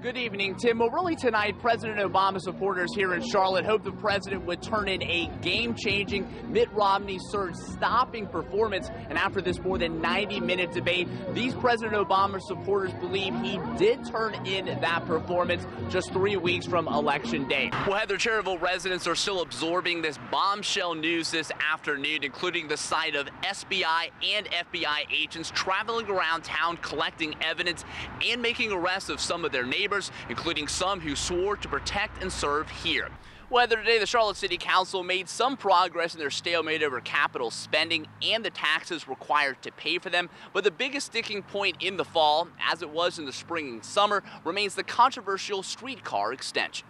Good evening, Tim. Well, really tonight, President Obama supporters here in Charlotte hoped the president would turn in a game-changing Mitt Romney surge-stopping performance. And after this more than 90-minute debate, these President Obama supporters believe he did turn in that performance just 3 weeks from Election Day. Well, Heather, Cherryville residents are still absorbing this bombshell news this afternoon, including the sight of SBI and FBI agents traveling around town collecting evidence and making arrests of some of their neighbors, including some who swore to protect and serve here. Whether today the Charlotte City Council made some progress in their stalemate over capital spending and the taxes required to pay for them, but the biggest sticking point in the fall, as it was in the spring and summer, remains the controversial streetcar extension.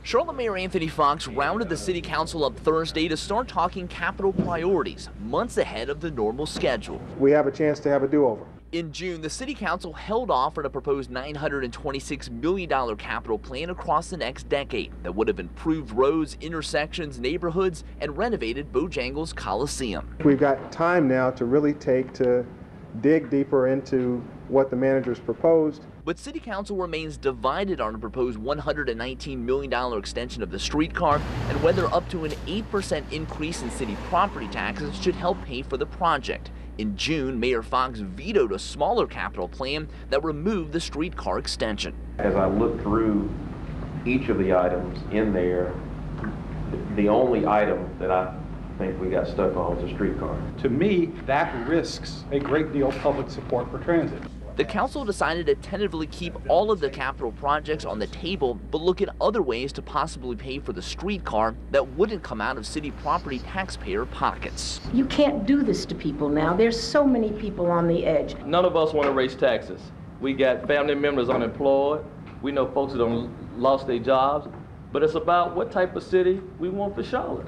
Charlotte Mayor Anthony Foxx rounded the City Council up Thursday to start talking capital priorities, months ahead of the normal schedule. We have a chance to have a do-over. In June, the City Council held off on a proposed $926 million capital plan across the next decade that would have improved roads, intersections, neighborhoods, and renovated Bojangles Coliseum. We've got time now to dig deeper into what the managers proposed. But City Council remains divided on a proposed $119 million extension of the streetcar and whether up to an 8% increase in city property taxes should help pay for the project. In June, Mayor Foxx vetoed a smaller capital plan that removed the streetcar extension. As I look through each of the items in there, the only item that I think we got stuck on was the streetcar. To me, that risks a great deal of public support for transit. The council decided to tentatively keep all of the capital projects on the table, but look at other ways to possibly pay for the streetcar that wouldn't come out of city property taxpayer pockets. You can't do this to people now. There's so many people on the edge. None of us want to raise taxes. We got family members unemployed. We know folks that have lost their jobs. But it's about what type of city we want for Charlotte.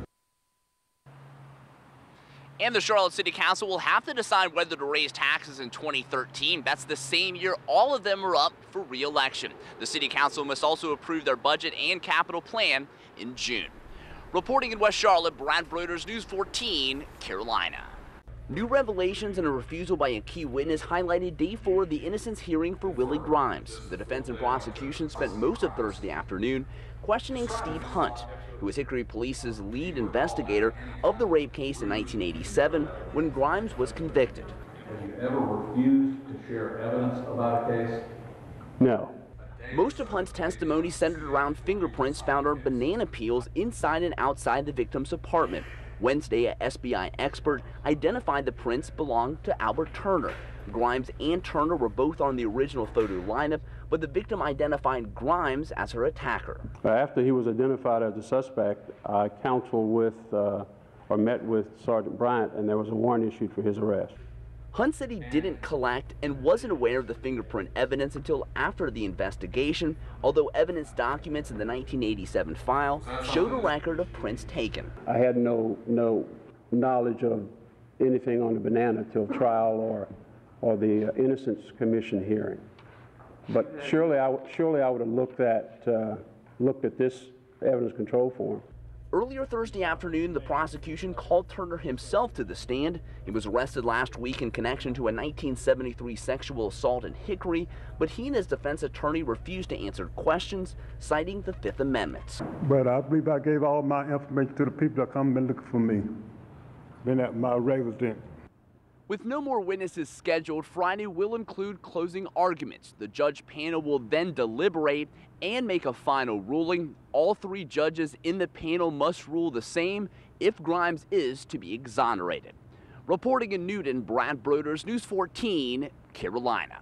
And the Charlotte City Council will have to decide whether to raise taxes in 2013. That's the same year all of them are up for re-election. The City Council must also approve their budget and capital plan in June. Reporting in West Charlotte, Brad Broders, News 14, Carolina. New revelations and a refusal by a key witness highlighted day 4 of the innocence hearing for Willie Grimes. The defense and prosecution spent most of Thursday afternoon questioning Steve Hunt, who was Hickory Police's lead investigator of the rape case in 1987 when Grimes was convicted. Have you ever refused to share evidence about a case? No. Most of Hunt's testimony centered around fingerprints found on banana peels inside and outside the victim's apartment. Wednesday, an SBI expert identified the prints belonged to Albert Turner. Grimes and Turner were both on the original photo lineup, but the victim identified Grimes as her attacker. After he was identified as the suspect, I counseled with or met with Sergeant Bryant, and there was a warrant issued for his arrest. Hunt said he didn't collect and wasn't aware of the fingerprint evidence until after the investigation, although evidence documents in the 1987 file showed a record of prints taken. I had no knowledge of anything on the banana till trial or the Innocence Commission hearing. But surely I would have looked at this evidence control form. Earlier Thursday afternoon, the prosecution called Turner himself to the stand. He was arrested last week in connection to a 1973 sexual assault in Hickory, but he and his defense attorney refused to answer questions, citing the Fifth Amendment. But I believe I gave all my information to the people that come and looking for me. Been at my residence. With no more witnesses scheduled, Friday will include closing arguments. The judge panel will then deliberate and make a final ruling. All 3 judges in the panel must rule the same if Grimes is to be exonerated. Reporting in Newton, Brad Broders, News 14, Carolina.